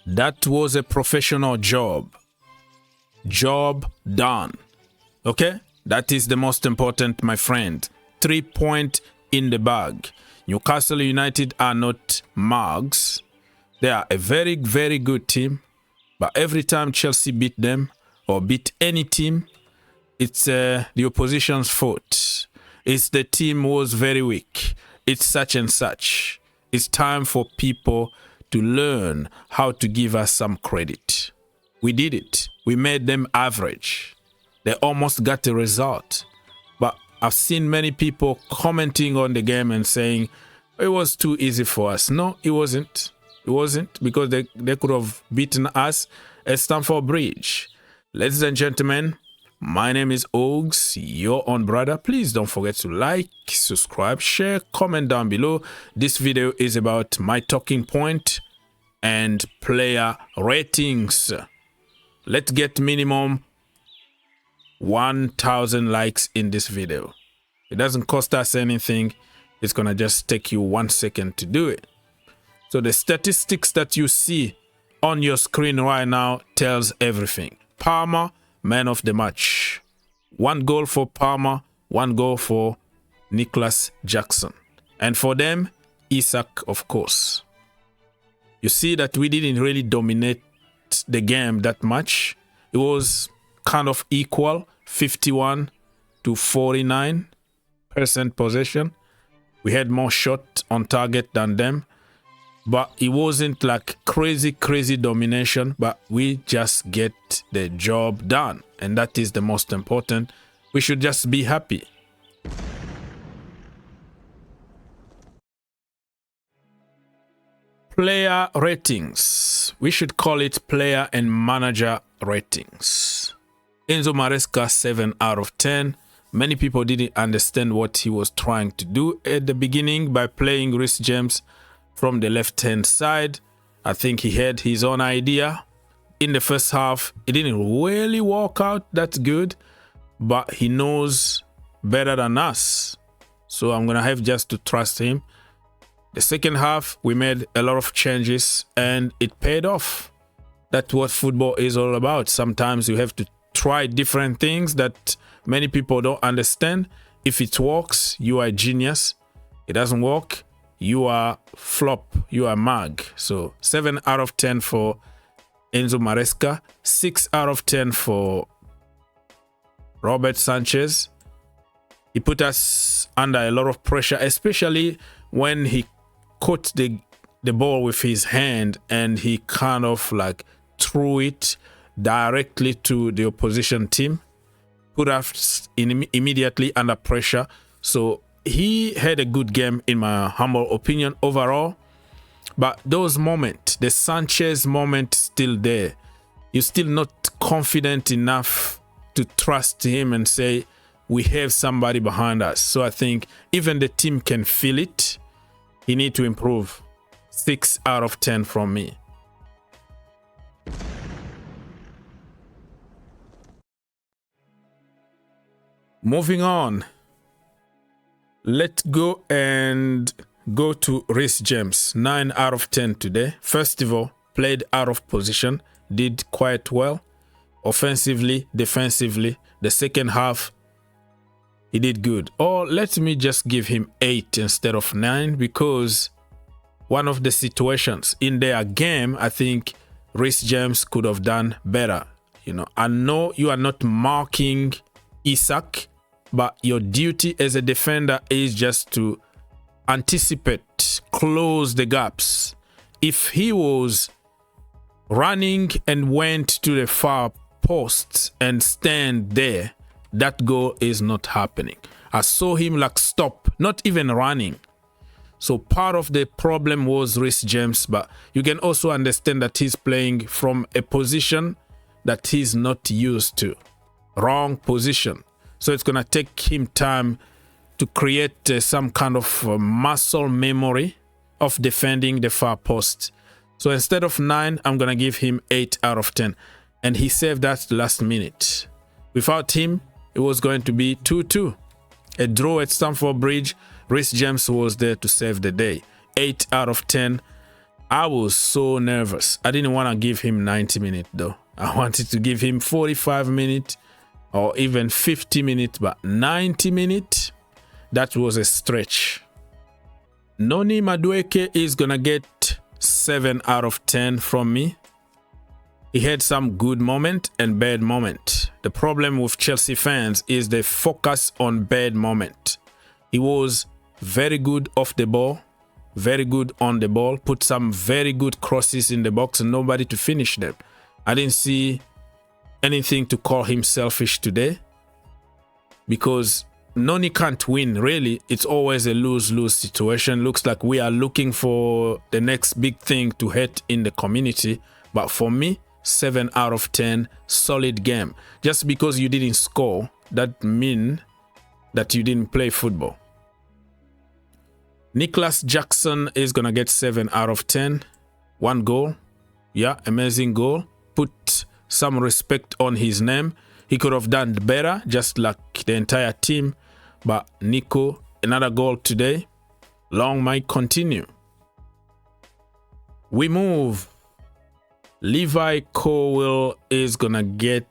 That was a professional job. Job done. Okay? That is the most important, my friend. 3 points in the bag. Newcastle United are not mugs. They are a very, very good team. But every time Chelsea beat them or beat any team, it's the opposition's fault. It's the team was very weak. It's such and such. It's time for people to learn how to give us some credit. We did it. We made them average. They almost got the result. But I've seen many people commenting on the game and saying, it was too easy for us. No, it wasn't. It wasn't, because they could have beaten us at Stamford Bridge. Ladies and gentlemen, my name is Ogs, your own brother. Please don't forget to like, subscribe, share, comment down below. This video is about my talking point and player ratings. Let's get minimum 1,000 likes in this video. It doesn't cost us anything. It's gonna just take you 1 second to do it. So the statistics that you see on your screen right now tells everything. Parma, man of the match. 1 goal for Parma, 1 goal for Nicholas Jackson. And for them, Isak, of course. You see that we didn't really dominate the game that much. It was kind of equal, 51 to 49% possession. We had more shots on target than them. But it wasn't like crazy domination, but we just get the job done. And that is the most important. We should just be happy. Player ratings. We should call it player and manager ratings. Enzo Maresca, 7 out of 10. Many people didn't understand what he was trying to do at the beginning by playing Reece James from the left-hand side. I think he had his own idea. In the first half, it didn't really work out that good, but he knows better than us. So I'm going to have just to trust him. The second half, we made a lot of changes and it paid off. That's what football is all about. Sometimes you have to try different things that many people don't understand. If it works, you are a genius. It doesn't work, you are flop, you are mag. So 7 out of 10 for Enzo Maresca, 6 out of 10 for Robert Sanchez. He put us under a lot of pressure, especially when he caught the ball with his hand and he kind of like threw it directly to the opposition team. Put us immediately under pressure. So he had a good game in my humble opinion overall. But those moments, the Sanchez moment, still there. You're still not confident enough to trust him and say, we have somebody behind us. So I think even the team can feel it. He needs to improve. 6 out of 10 from me. Moving on. Let's go to Reece James. 9 out of 10 today. First of all, played out of position. Did quite well. Offensively, defensively. The second half, he did good. Or let me just give him 8 instead of 9, because one of the situations in their game, I think Reece James could have done better. You know, I know you are not marking Isak, but your duty as a defender is just to anticipate, close the gaps. If he was running and went to the far post and stand there, that goal is not happening. I saw him like stop, not even running. So part of the problem was Reece James, but you can also understand that he's playing from a position that he's not used to. Wrong position. So it's going to take him time to create some kind of muscle memory of defending the far post. So instead of 9, I'm going to give him 8 out of 10. And he saved that last minute. Without him, it was going to be 2-2. A draw at Stamford Bridge. Reece James was there to save the day. 8 out of 10. I was so nervous. I didn't want to give him 90 minutes though. I wanted to give him 45 minutes or even 50 minutes, but 90 minutes, that was a stretch. Noni Madueke is gonna get 7 out of 10 from me. He had some good moment and bad moment. The problem with Chelsea fans is they focus on bad moment. He was very good off the ball, very good on the ball, put some very good crosses in the box and nobody to finish them. I didn't see anything to call him selfish today because Noni can't win, really. It's always a lose-lose situation. Looks like we are looking for the next big thing to hit in the community. But for me, 7 out of 10, solid game. Just because you didn't score, that mean that you didn't play football. Nicholas Jackson is gonna get 7 out of 10. 1 goal. Yeah, amazing goal. Put some respect on his name. He could have done better, just like the entire team. But Nico, another goal today. Long might continue. We move. Levi Colwill is gonna get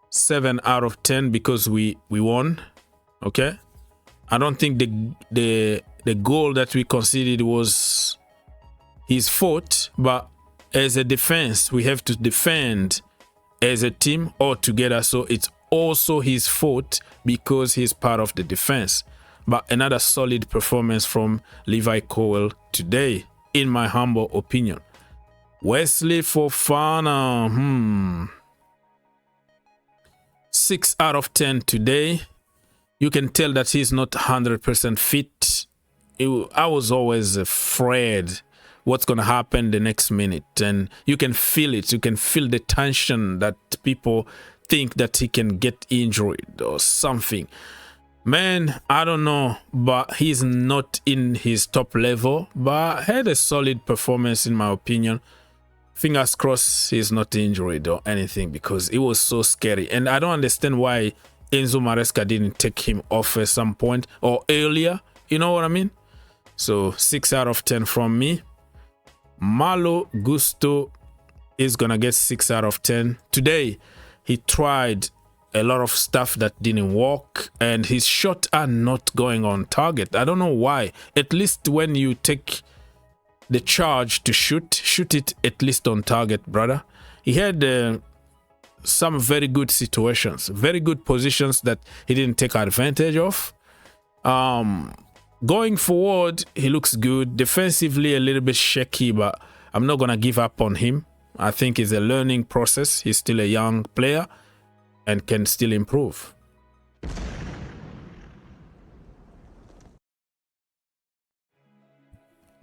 7 out of 10 because we won. Okay. I don't think the goal that we conceded was his fault, but as a defense, we have to defend as a team or together. So it's also his fault because he's part of the defense. But another solid performance from Levi Colwill today, in my humble opinion. Wesley Fofana, 6 out of 10 today. You can tell that he's not 100% fit. I was always afraid what's going to happen the next minute. And you can feel it. You can feel the tension that people think that he can get injured or something. Man, I don't know, but he's not in his top level, but had a solid performance in my opinion. Fingers crossed he's not injured or anything because it was so scary. And I don't understand why Enzo Maresca didn't take him off at some point or earlier. You know what I mean? So 6 out of 10 from me. Malo Gusto is gonna get 6 out of 10. Today, he tried a lot of stuff that didn't work and his shots are not going on target. I don't know why. At least when you take the charge to shoot it at least on target, brother. He had some very good situations, very good positions that he didn't take advantage of. Going forward, he looks good. Defensively, a little bit shaky, but I'm not going to give up on him. I think it's a learning process. He's still a young player and can still improve.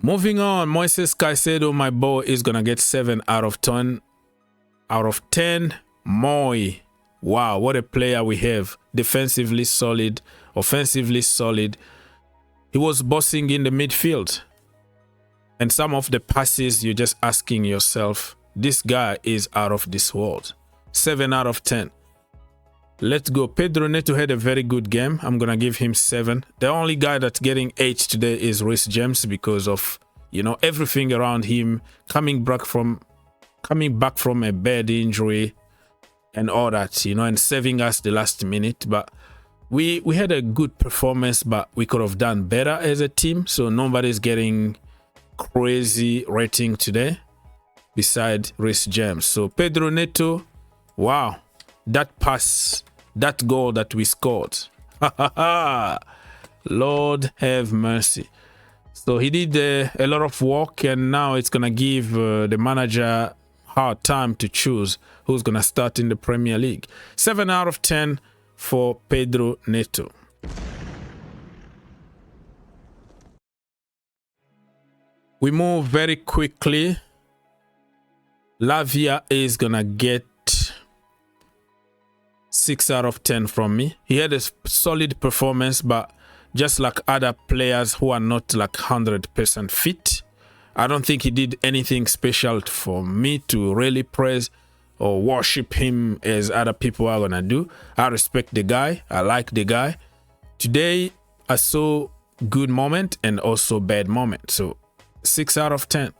Moving on, Moises Caicedo, my boy, is going to get 7 out of 10. Out of 10, Moi. Wow, what a player we have. Defensively solid, offensively solid. He was bossing in the midfield. And some of the passes, you're just asking yourself, this guy is out of this world. 7 out of 10. Let's go. Pedro Neto had a very good game. I'm going to give him 7. The only guy that's getting 8 today is Reece James because of, you know, everything around him, coming back from a bad injury and all that, you know, and saving us the last minute. But we had a good performance, but we could have done better as a team. So nobody's getting crazy rating today beside Reece James. So Pedro Neto, wow, that pass, that goal that we scored. Lord have mercy. So he did a lot of work, and now it's going to give the manager hard time to choose who's going to start in the Premier League. 7 out of 10 for Pedro Neto. We move very quickly. Lavia is going to get 6 out of 10 from me. He had a solid performance, but just like other players who are not like 100% fit, I don't think he did anything special for me to really praise or worship him as other people are gonna do. I respect the guy. I like the guy. Today, I saw good moment and also bad moment. So 6 out of 10.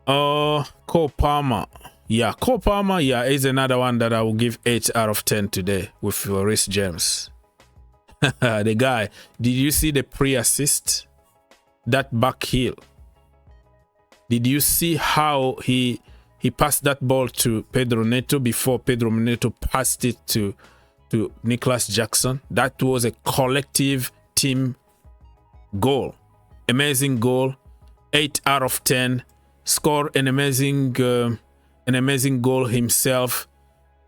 Cole Palmer. Yeah, Cole Palmer, yeah, is another one that I will give 8 out of 10 today with Reece James. The guy, did you see the pre-assist? That back heel. Did you see how he passed that ball to Pedro Neto before Pedro Neto passed it to Nicholas Jackson? That was a collective team goal. Amazing goal. 8 out of 10. Scored an amazing goal himself.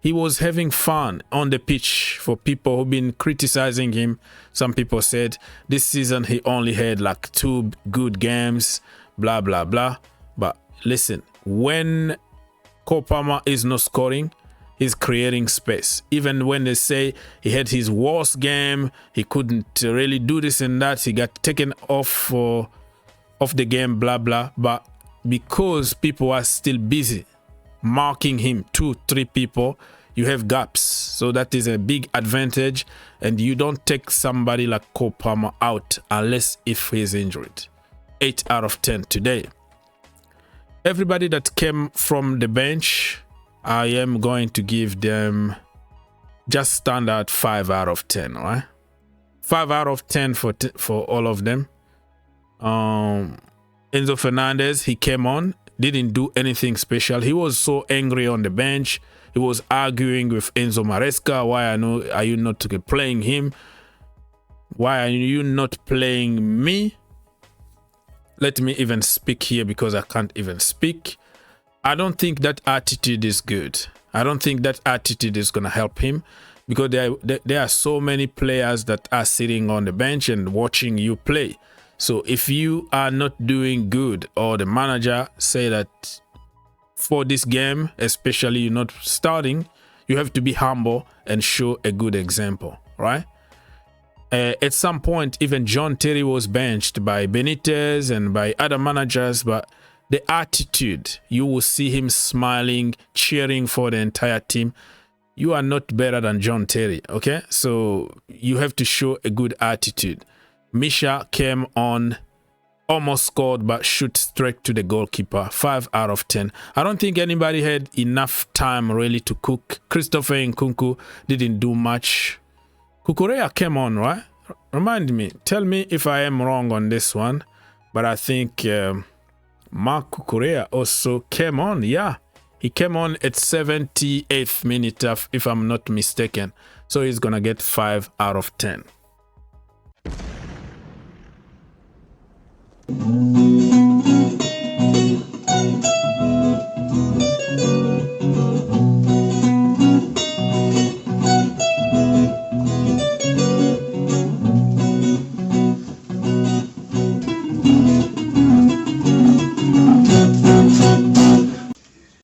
He was having fun on the pitch. For people who've been criticizing him, some people said this season he only had like 2 good games, blah blah blah. But listen, when Cole Palmer is not scoring, he's creating space. Even when they say he had his worst game, he couldn't really do this and that, he got taken off the game, blah blah. But because people are still busy marking him, 2-3 people, you have gaps. So that is a big advantage, and you don't take somebody like Cole Palmer out unless if he's injured. 8 out of 10 today. Everybody that came from the bench, I am going to give them just standard 5 out of 10, right? 5 out of 10 for all of them. Enzo Fernandez, he came on, didn't do anything special. He was so angry on the bench. He was arguing with Enzo Maresca. Why are you not playing him? Why are you not playing me? Let me even speak here because I can't even speak. I don't think that attitude is good. I don't think that attitude is going to help him, because there are so many players that are sitting on the bench and watching you play. So if you are not doing good, or the manager say that for this game, especially you're not starting, you have to be humble and show a good example, right? At some point, even John Terry was benched by Benitez and by other managers, but the attitude, you will see him smiling, cheering for the entire team. You are not better than John Terry, okay? So you have to show a good attitude. Misha came on, almost scored, but shoot straight to the goalkeeper. 5 out of 10. I don't think anybody had enough time really to cook. Christopher Nkunku didn't do much. Cucurella came on, right? Remind me. Tell me if I am wrong on this one. But I think Mark Cucurella also came on. Yeah, he came on at 78th minute, if I'm not mistaken. So he's going to get 5 out of 10.